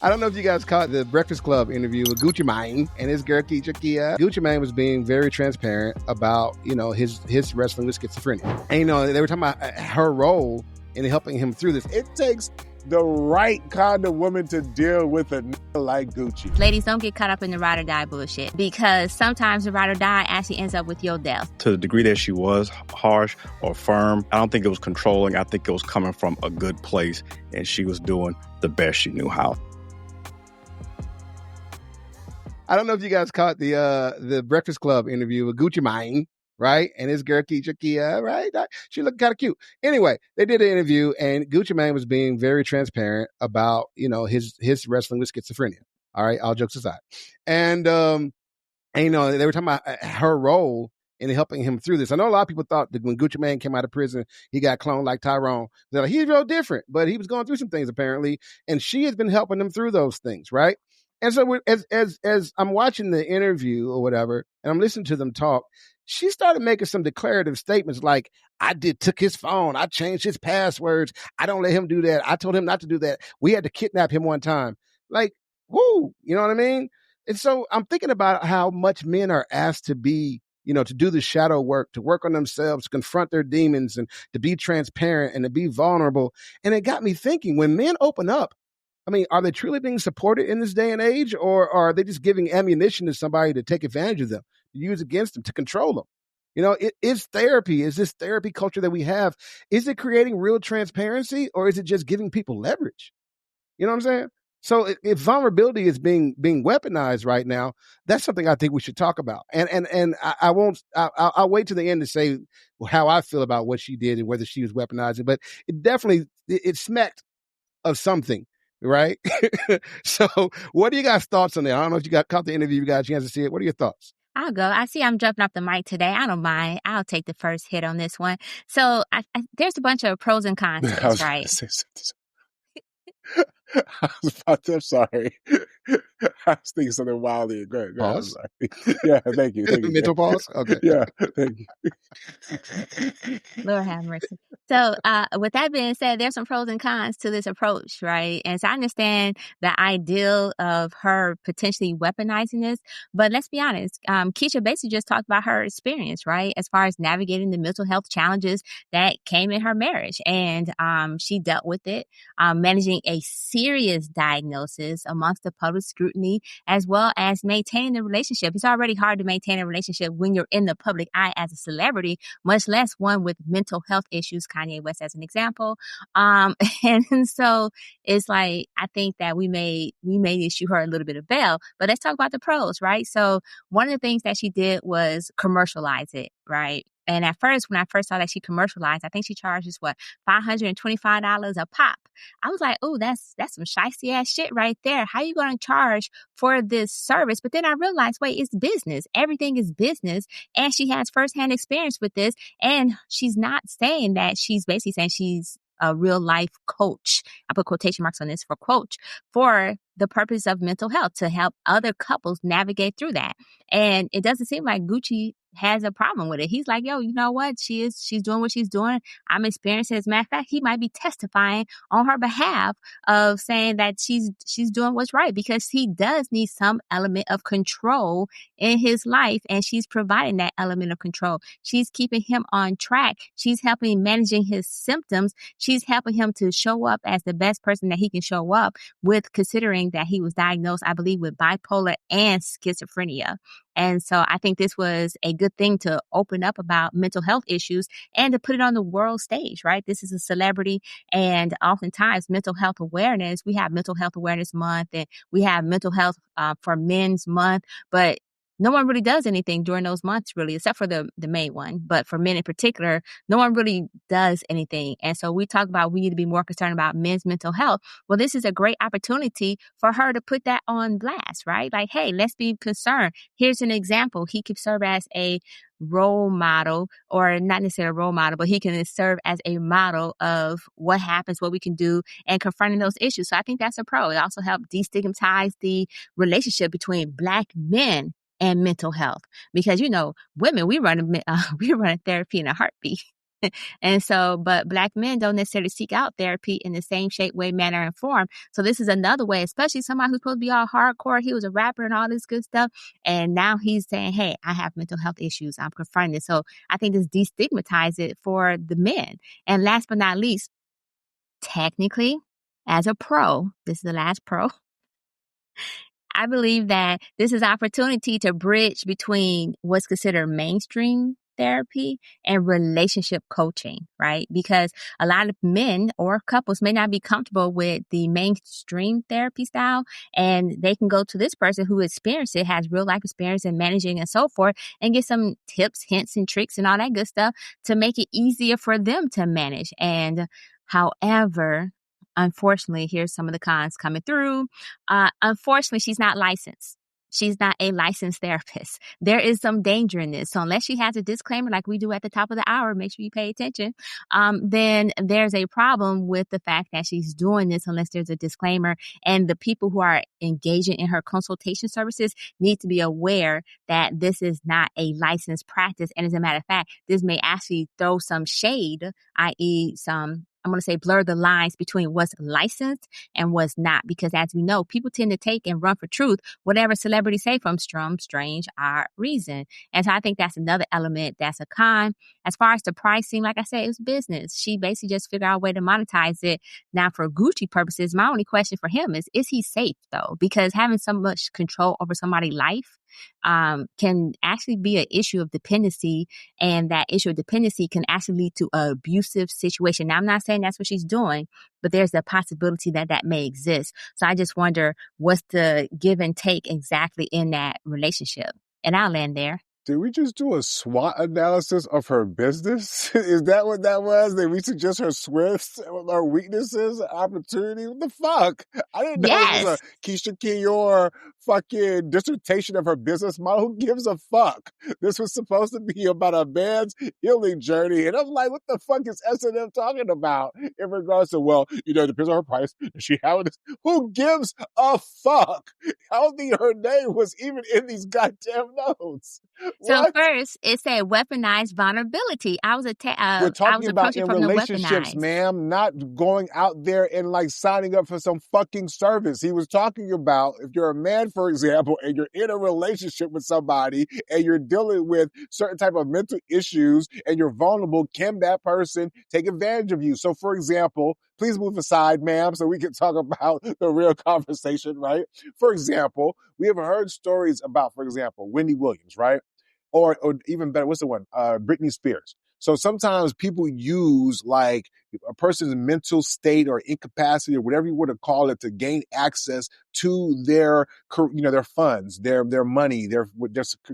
I don't know if you guys caught the Breakfast Club interview with Gucci Mane and his girl Keyshia Ka'Oir. Gucci Mane was being very transparent about, his wrestling with schizophrenia. And, they were talking about her role in helping him through this. It takes the right kind of woman to deal with a nigga like Gucci. Ladies, don't get caught up in the ride or die bullshit, because sometimes the ride or die actually ends up with your death. To the degree that she was harsh or firm, I don't think it was controlling. I think it was coming from a good place, and she was doing the best she knew how. I don't know if you guys caught the Breakfast Club interview with Gucci Mane, right? And his girl Keyshia Ka'Oir, right? She looked kind of cute. Anyway, they did an interview, and Gucci Mane was being very transparent about, his wrestling with schizophrenia. All right, all jokes aside. And they were talking about her role in helping him through this. I know a lot of people thought that when Gucci Mane came out of prison, he got cloned like Tyrone. They're like, he's real different, but he was going through some things apparently, and she has been helping him through those things, right? And so as I'm watching the interview or whatever, and I'm listening to them talk, she started making some declarative statements like, took his phone. I changed his passwords. I don't let him do that. I told him not to do that. We had to kidnap him one time. Like, whoo, you know what I mean? And so I'm thinking about how much men are asked to be, to do the shadow work, to work on themselves, to confront their demons, and to be transparent and to be vulnerable. And it got me thinking, when men open up, are they truly being supported in this day and age, or are they just giving ammunition to somebody to take advantage of them, to use against them, to control them? Is this therapy culture that we have, is it creating real transparency, or is it just giving people leverage? You know what I'm saying? So if vulnerability is being weaponized right now, that's something I think we should talk about. And I'll wait to the end to say how I feel about what she did and whether she was weaponizing, but it definitely, it smacked of something. Right. So what are you guys' thoughts on that? I don't know if you caught the interview, you got a chance to see it. What are your thoughts? I'll go. I see I'm jumping off the mic today. I don't mind. I'll take the first hit on this one. So there's a bunch of pros and cons to this, right? I'm sorry. I was thinking something wildly. Go ahead. Pause? Yeah, thank you. Mental pause? Okay. Yeah, thank you. Lord have mercy. So with that being said, there's some pros and cons to this approach, right? And so I understand the ideal of her potentially weaponizing this, but let's be honest. Keyshia basically just talked about her experience, right? As far as navigating the mental health challenges that came in her marriage. And she dealt with it, managing a serious diagnosis amongst the public scrutiny, as well as maintaining the relationship. It's already hard to maintain a relationship when you're in the public eye as a celebrity, much less one with mental health issues, Kanye West as an example. And so it's like, I think that we may issue her a little bit of bail, but let's talk about the pros, right? So one of the things that she did was commercialize it, right? And at first, when I first saw that she commercialized, I think she charges $525 a pop. I was like, oh, that's some shicey ass shit right there. How you going to charge for this service? But then I realized, wait, it's business. Everything is business. And she has firsthand experience with this. And she's not saying that. She's basically saying she's a real life coach. I put quotation marks on this for coach, for the purpose of mental health, to help other couples navigate through that. And it doesn't seem like Gucci has a problem with it. He's like, yo, you know what? She's doing what she's doing. I'm experiencing it. As a matter of fact, he might be testifying on her behalf of saying that she's doing what's right, because he does need some element of control in his life. And she's providing that element of control. She's keeping him on track. She's helping managing his symptoms. She's helping him to show up as the best person that he can show up with, considering that he was diagnosed, I believe, with bipolar and schizophrenia. And so I think this was a good thing to open up about mental health issues and to put it on the world stage, right? This is a celebrity, and oftentimes mental health awareness, we have Mental Health Awareness Month, and we have Mental Health for Men's Month, but no one really does anything during those months, really, except for the main one. But for men in particular, no one really does anything. And so we talk about we need to be more concerned about men's mental health. Well, this is a great opportunity for her to put that on blast, right? Like, hey, let's be concerned. Here's an example. He could serve as a role model, or not necessarily a role model, but he can serve as a model of what happens, what we can do, and confronting those issues. So I think that's a pro. It also helped destigmatize the relationship between Black men and mental health, because women, we run therapy in a heartbeat. And so, but Black men don't necessarily seek out therapy in the same shape, way, manner, and form. So this is another way, especially somebody who's supposed to be all hardcore. He was a rapper and all this good stuff. And now he's saying, hey, I have mental health issues. I'm confronting this. So I think this destigmatizes it for the men. And last but not least, technically, as a pro, this is the last pro, I believe that this is opportunity to bridge between what's considered mainstream therapy and relationship coaching, right? Because a lot of men or couples may not be comfortable with the mainstream therapy style, and they can go to this person who experienced it, has real life experience in managing and so forth, and get some tips, hints, and tricks and all that good stuff to make it easier for them to manage. And however, unfortunately, here's some of the cons coming through. Unfortunately, she's not licensed. She's not a licensed therapist. There is some danger in this. So unless she has a disclaimer like we do at the top of the hour, make sure you pay attention, then there's a problem with the fact that she's doing this unless there's a disclaimer. And the people who are engaging in her consultation services need to be aware that this is not a licensed practice. And as a matter of fact, this may actually throw some shade, i.e. some, I'm going to say blur the lines between what's licensed and what's not. Because as we know, people tend to take and run for truth whatever celebrities say from some strange, odd reason. And so I think that's another element that's a con. As far as the pricing, like I said, it was business. She basically just figured out a way to monetize it. Now, for Gucci purposes, my only question for him is he safe, though? Because having so much control over somebody's life can actually be an issue of dependency, and that issue of dependency can actually lead to an abusive situation. Now, I'm not saying that's what she's doing, but there's a possibility that that may exist. So I just wonder what's the give and take exactly in that relationship. And I'll land there. Did we just do a SWOT analysis of her business? Is that what that was? Did we suggest her strengths, her weaknesses, opportunity? What the fuck? I didn't know this was a Keyshia Ka'Oir fucking dissertation of her business model. Who gives a fuck? This was supposed to be about a man's healing journey. And I'm like, what the fuck is S&M talking about in regards to, well, you know, it depends on her price. Does she have this? Who gives a fuck? I don't think her name was even in these goddamn notes. So What? first, it said weaponized vulnerability. We're talking about in relationships, ma'am, not going out there and like signing up for some fucking service. He was talking about if you're a man, for example, and you're in a relationship with somebody and you're dealing with certain type of mental issues and you're vulnerable, can that person take advantage of you? So, for example, please move aside, ma'am, so we can talk about the real conversation, right? For example, we have heard stories about, for example, Wendy Williams, right? Or even better, what's the one? Britney Spears. So sometimes people use like a person's mental state or incapacity or whatever you want to call it to gain access to their, you know, their funds, their money, their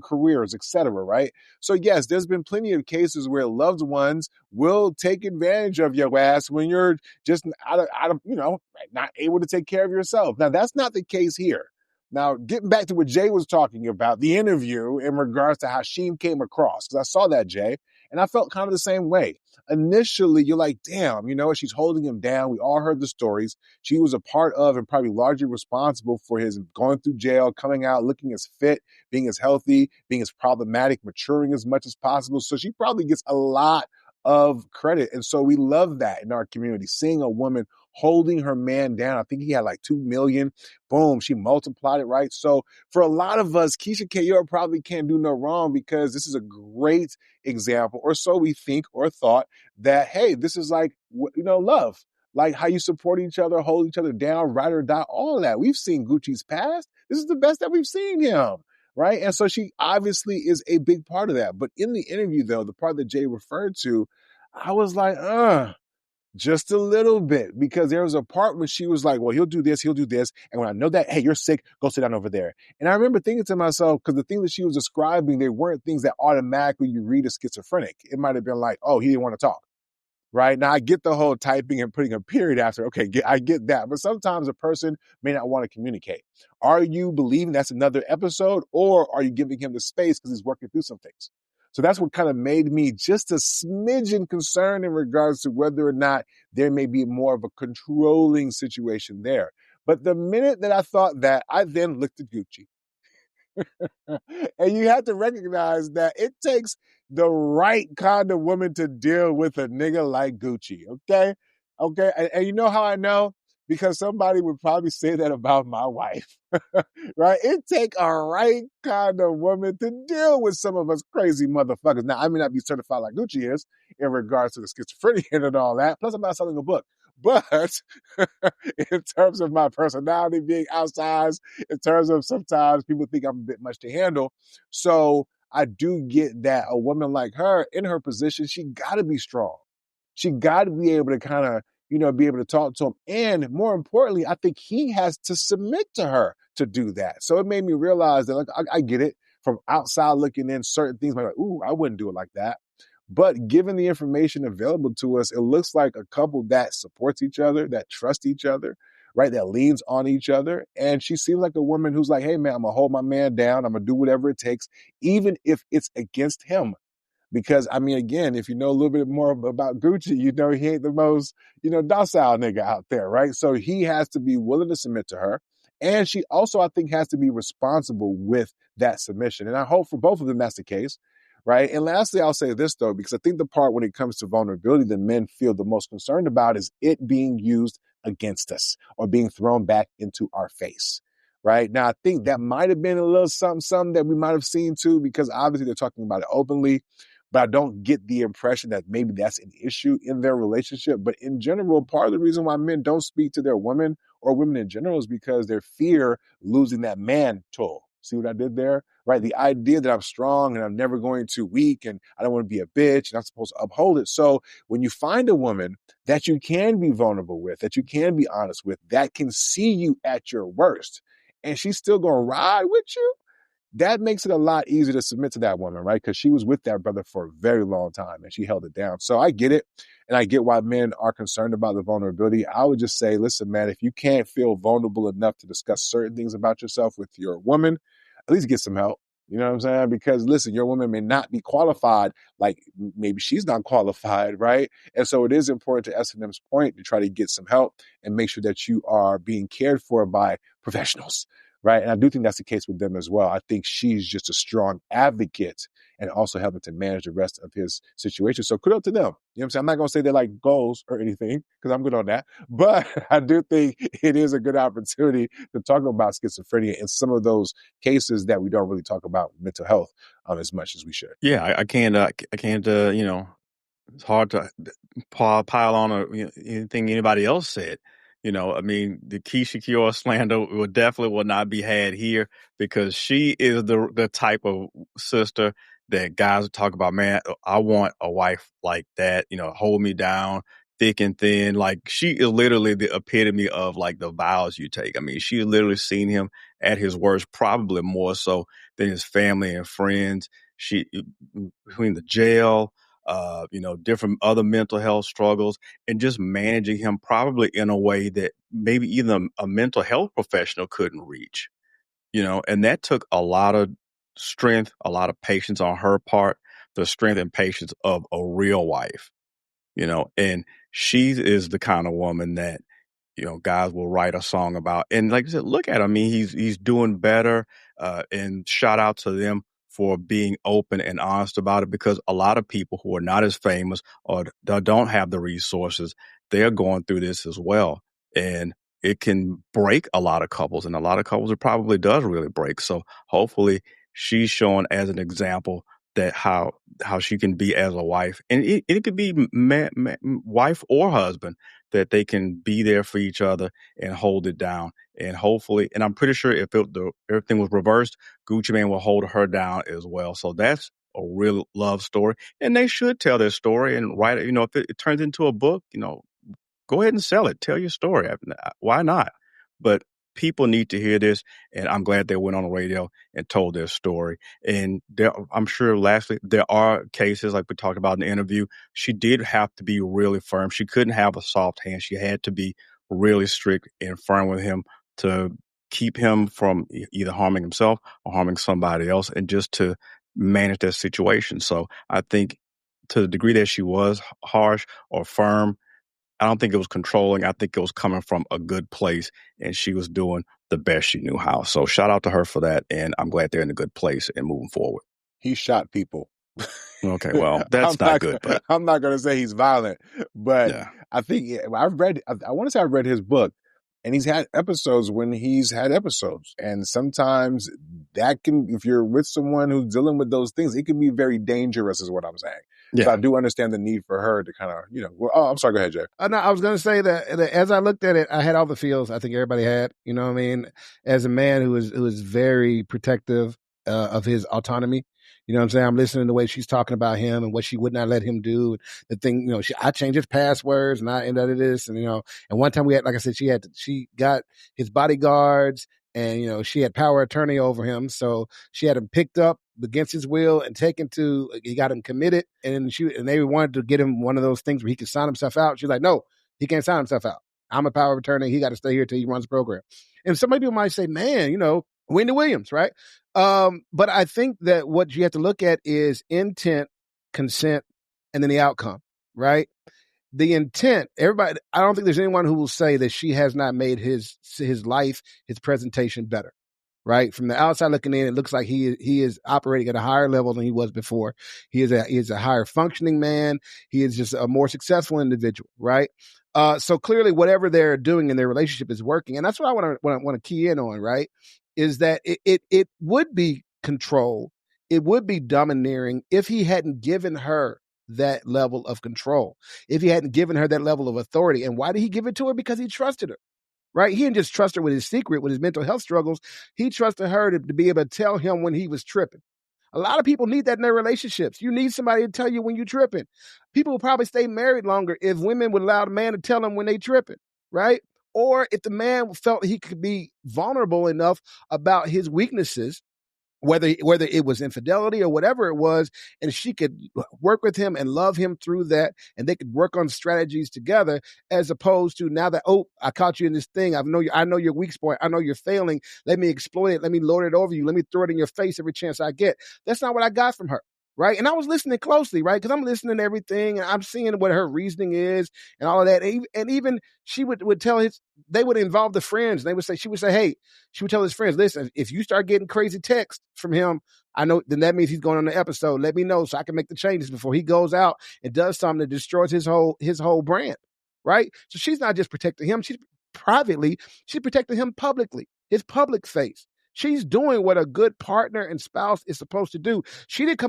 careers, etc. Right? So yes, there's been plenty of cases where loved ones will take advantage of your ass when you're just out of you know, not able to take care of yourself. Now that's not the case here. Now, getting back to what Jay was talking about, the interview in regards to how Sheem came across, because I saw that, Jay, and I felt kind of the same way. Initially, you're like, damn, you know, she's holding him down. We all heard the stories. She was a part of and probably largely responsible for his going through jail, coming out, looking as fit, being as healthy, being as problematic, maturing as much as possible. So she probably gets a lot of credit. And so we love that in our community, seeing a woman holding her man down. I think he had like 2 million. Boom, she multiplied it, right? So for a lot of us, Keyshia Ka'Oir probably can't do no wrong because this is a great example, or so we think or thought, that, hey, this is like, you know, love. Like how you support each other, hold each other down, ride or die, all of that. We've seen Gucci's past. This is the best that we've seen him. Right. And so she obviously is a big part of that. But in the interview, though, the part that Jay referred to, I was like, just a little bit, because there was a part when she was like, well, he'll do this. And when I know that, hey, you're sick, go sit down over there. And I remember thinking to myself, because the thing that she was describing, they weren't things that automatically you read as schizophrenic. It might have been like, oh, he didn't want to talk. Right? Now, I get the whole typing and putting a period after. Okay, I get that. But sometimes a person may not want to communicate. Are you believing that's another episode, or are you giving him the space because he's working through some things? So that's what kind of made me just a smidgen concerned in regards to whether or not there may be more of a controlling situation there. But the minute that I thought that, I then looked at Gucci. And you have to recognize that it takes the right kind of woman to deal with a nigga like Gucci, okay? Okay, and you know how I know? Because somebody would probably say that about my wife, right? It take a right kind of woman to deal with some of us crazy motherfuckers. Now, I may not be certified like Gucci is in regards to the schizophrenia and all that. Plus, I'm not selling a book. But in terms of my personality being outsized, in terms of sometimes people think I'm a bit much to handle. So I do get that a woman like her in her position, she got to be strong. She got to be able to kind of, be able to talk to him. And more importantly, I think he has to submit to her to do that. So it made me realize that, like, I get it from outside looking in, certain things like, ooh, I wouldn't do it like that. But given the information available to us, it looks like a couple that supports each other, that trusts each other, right? That leans on each other. And she seems like a woman who's like, hey, man, I'm going to hold my man down. I'm going to do whatever it takes, even if it's against him. Because, I mean, again, if you know a little bit more about Gucci, you know he ain't the most, docile nigga out there, right? So he has to be willing to submit to her. And she also, I think, has to be responsible with that submission. And I hope for both of them that's the case, right? And lastly, I'll say this, though, because I think the part when it comes to vulnerability that men feel the most concerned about is it being used against us or being thrown back into our face. Right now, I think that might have been a little something that we might have seen too, because obviously they're talking about it openly. But I don't get the impression that maybe that's an issue in their relationship. But in general, part of the reason why men don't speak to their women or women in general is because they fear losing that mantle. See what I did there? Right? The idea that I'm strong and I'm never going to weak and I don't want to be a bitch and I'm supposed to uphold it. So when you find a woman that you can be vulnerable with, that you can be honest with, that can see you at your worst, and she's still going to ride with you, that makes it a lot easier to submit to that woman, right? Because she was with that brother for a very long time and she held it down. So I get it. And I get why men are concerned about the vulnerability. I would just say, listen, man, if you can't feel vulnerable enough to discuss certain things about yourself with your woman, at least get some help. You know what I'm saying? Because listen, your woman may not be qualified, like maybe she's not qualified, right? And so it is important to S&M's point to try to get some help and make sure that you are being cared for by professionals. Right. And I do think that's the case with them as well. I think she's just a strong advocate and also helping to manage the rest of his situation. So kudos to them. You know what I'm saying? I'm not going to say they're like goals or anything because I'm good on that. But I do think it is a good opportunity to talk about schizophrenia in some of those cases that we don't really talk about mental health as much as we should. Yeah, I can't, it's hard to pile on anything anybody else said. I mean, the Keyshia Ka'Oir slander will not be had here because she is the type of sister that guys talk about. Man, I want a wife like that. Hold me down, thick and thin. Like she is literally the epitome of like the vows you take. I mean, she's literally seen him at his worst, probably more so than his family and friends. She between the jail. Different other mental health struggles and just managing him probably in a way that maybe even a mental health professional couldn't reach, and that took a lot of strength, a lot of patience on her part, the strength and patience of a real wife, and she is the kind of woman that, guys will write a song about. And like I said, look at him. I mean, he's doing better. And shout out to them for being open and honest about it, because a lot of people who are not as famous or don't have the resources, they're going through this as well. And it can break a lot of couples, and a lot of couples it probably does really break. So hopefully she's shown as an example that how she can be as a wife, and it could be wife or husband, that they can be there for each other and hold it down. And hopefully, and I'm pretty sure if everything was reversed, Gucci Mane will hold her down as well. So that's a real love story, and they should tell their story and write it. If it turns into a book, go ahead and sell it. Tell your story. Why not? But people need to hear this, and I'm glad they went on the radio and told their story. And I'm sure, lastly, there are cases like we talked about in the interview. She did have to be really firm. She couldn't have a soft hand. She had to be really strict and firm with him to keep him from either harming himself or harming somebody else, and just to manage that situation. So I think to the degree that she was harsh or firm, I don't think it was controlling. I think it was coming from a good place, and she was doing the best she knew how. So shout out to her for that, and I'm glad they're in a good place and moving forward. He shot people. Okay, well, that's not good, but I'm not going to say he's violent, but yeah. I think I want to say I read his book, and he's had episodes when he's had episodes. And sometimes that can, if you're with someone who's dealing with those things, it can be very dangerous is what I'm saying. Yeah. So I do understand the need for her to kind of, I'm sorry, go ahead, Jay. No, I was going to say that as I looked at it, I had all the feels I think everybody had, you know what I mean? As a man who is very protective of his autonomy, you know what I'm saying? I'm listening to the way she's talking about him and what she would not let him do. The thing, I changed his passwords and I ended this. And, and one time we had, like I said, she got his bodyguards and, she had power of attorney over him. So she had him picked up against his will and taken he got him committed. And they wanted to get him one of those things where he could sign himself out. She's like, no, he can't sign himself out. I'm a power of attorney. He got to stay here till he runs the program. And some people might say, man, Wendy Williams, right? But I think that what you have to look at is intent, consent, and then the outcome, right? The intent, everybody, I don't think there's anyone who will say that she has not made his life, his presentation better, right? From the outside looking in, it looks like he is operating at a higher level than he was before. He is a higher functioning man. He is just a more successful individual, right? So clearly whatever they're doing in their relationship is working. And that's what I want to key in on, right? Is that it would be control. It would be domineering if he hadn't given her that level of control, if he hadn't given her that level of authority. And why did he give it to her? Because he trusted her, right? He didn't just trust her with his secret, with his mental health struggles. He trusted her to be able to tell him when he was tripping. A lot of people need that in their relationships. You need somebody to tell you when you're tripping. People will probably stay married longer if women would allow the man to tell them when they tripping, right? Or if the man felt he could be vulnerable enough about his weaknesses, whether it was infidelity or whatever it was, and she could work with him and love him through that, and they could work on strategies together, as opposed to now that, I caught you in this thing. I know your weak spot. I know you're failing. Let me exploit it. Let me load it over you. Let me throw it in your face every chance I get. That's not what I got from her. Right. And I was listening closely, right? Because I'm listening to everything and I'm seeing what her reasoning is and all of that. And even she would tell they would involve the friends. And she would say, hey, she would tell his friends, listen, if you start getting crazy texts from him, I know then that means he's going on the episode. Let me know so I can make the changes before he goes out and does something that destroys his whole brand. Right. So she's not just protecting him. She's protecting him publicly, his public face. She's doing what a good partner and spouse is supposed to do. She didn't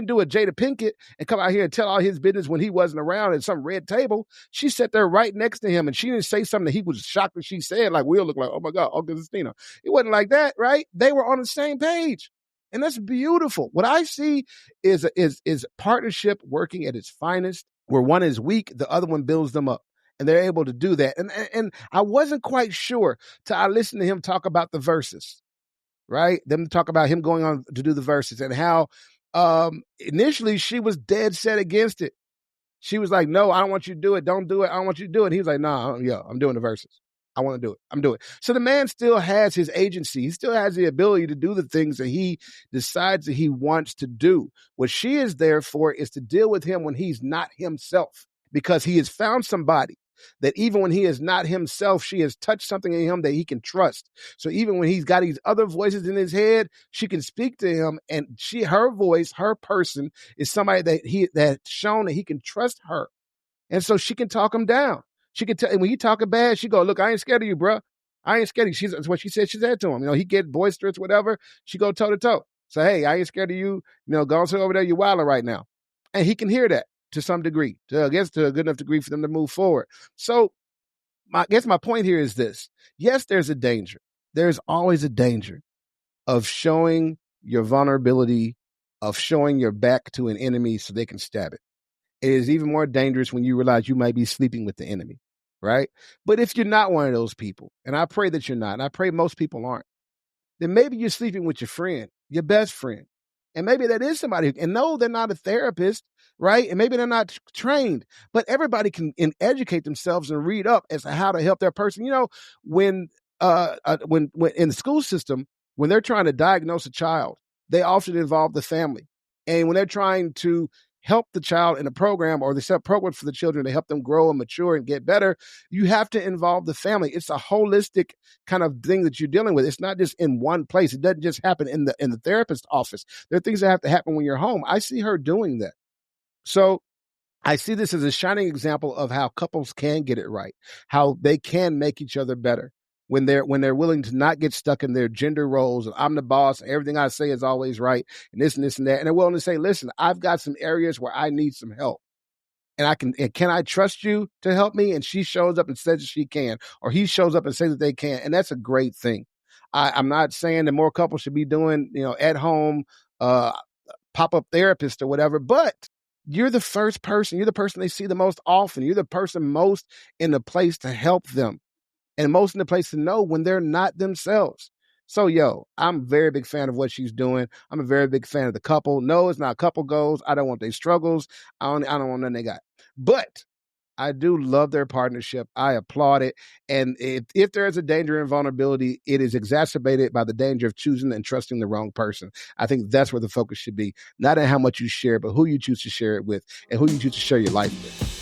do a Jada Pinkett and come out here and tell all his business when he wasn't around at some red table. She sat there right next to him and she didn't say something that he was shocked that she said, like we'll look like, oh my God, Uncle Christina. It wasn't like that, right? They were on the same page. And that's beautiful. What I see is partnership working at its finest, where one is weak, the other one builds them up. And they're able to do that. And I wasn't quite sure till I listened to him talk about the verses. Right? Them talk about him going on to do the verses and how initially she was dead set against it. She was like, no, I don't want you to do it. Don't do it. I don't want you to do it. And he was like, no, I'm doing the verses. I want to do it. I'm doing it. So the man still has his agency. He still has the ability to do the things that he decides that he wants to do. What she is there for is to deal with him when he's not himself, because he has found somebody that even when he is not himself, she has touched something in him that he can trust. So even when he's got these other voices in his head, she can speak to him, and her voice, her person is somebody that's shown that he can trust her. And so she can talk him down. She can tell, and when he talking bad, she go, look, I ain't scared of you, bro. I ain't scared of you. That's what she said to him. He get boisterous, whatever. She go toe to toe. So, hey, I ain't scared of you. Go and sit over there. You're wilding right now. And he can hear that to some degree, to a good enough degree for them to move forward. So I guess my point here is this. Yes, there's a danger. There's always a danger of showing your vulnerability, of showing your back to an enemy so they can stab it. It is even more dangerous when you realize you might be sleeping with the enemy, right? But if you're not one of those people, and I pray that you're not, and I pray most people aren't, then maybe you're sleeping with your friend, your best friend. And maybe that is somebody and no, they're not a therapist, right? And maybe they're not trained, but everybody can educate themselves and read up as to how to help their person. When in the school system, when they're trying to diagnose a child, they often involve the family. And when they're trying to help the child in a program, or they set up programs for the children to help them grow and mature and get better, you have to involve the family. It's a holistic kind of thing that you're dealing with. It's not just in one place. It doesn't just happen in the therapist's office. There are things that have to happen when you're home. I see her doing that. So I see this as a shining example of how couples can get it right, how they can make each other better when they're willing to not get stuck in their gender roles and I'm the boss and everything I say is always right and this and this and that. And they're willing to say, listen, I've got some areas where I need some help. And can I trust you to help me? And she shows up and says that she can, or he shows up and says that they can. And that's a great thing. I'm not saying that more couples should be doing, at home, pop-up therapist or whatever, but you're the first person. You're the person they see the most often. You're the person most in the place to help them and most in the place to know when they're not themselves. So, I'm a very big fan of what she's doing. I'm a very big fan of the couple. No, it's not couple goals. I don't want their struggles. I don't want nothing they got. But I do love their partnership. I applaud it. And if there is a danger and vulnerability, it is exacerbated by the danger of choosing and trusting the wrong person. I think that's where the focus should be. Not in how much you share, but who you choose to share it with and who you choose to share your life with.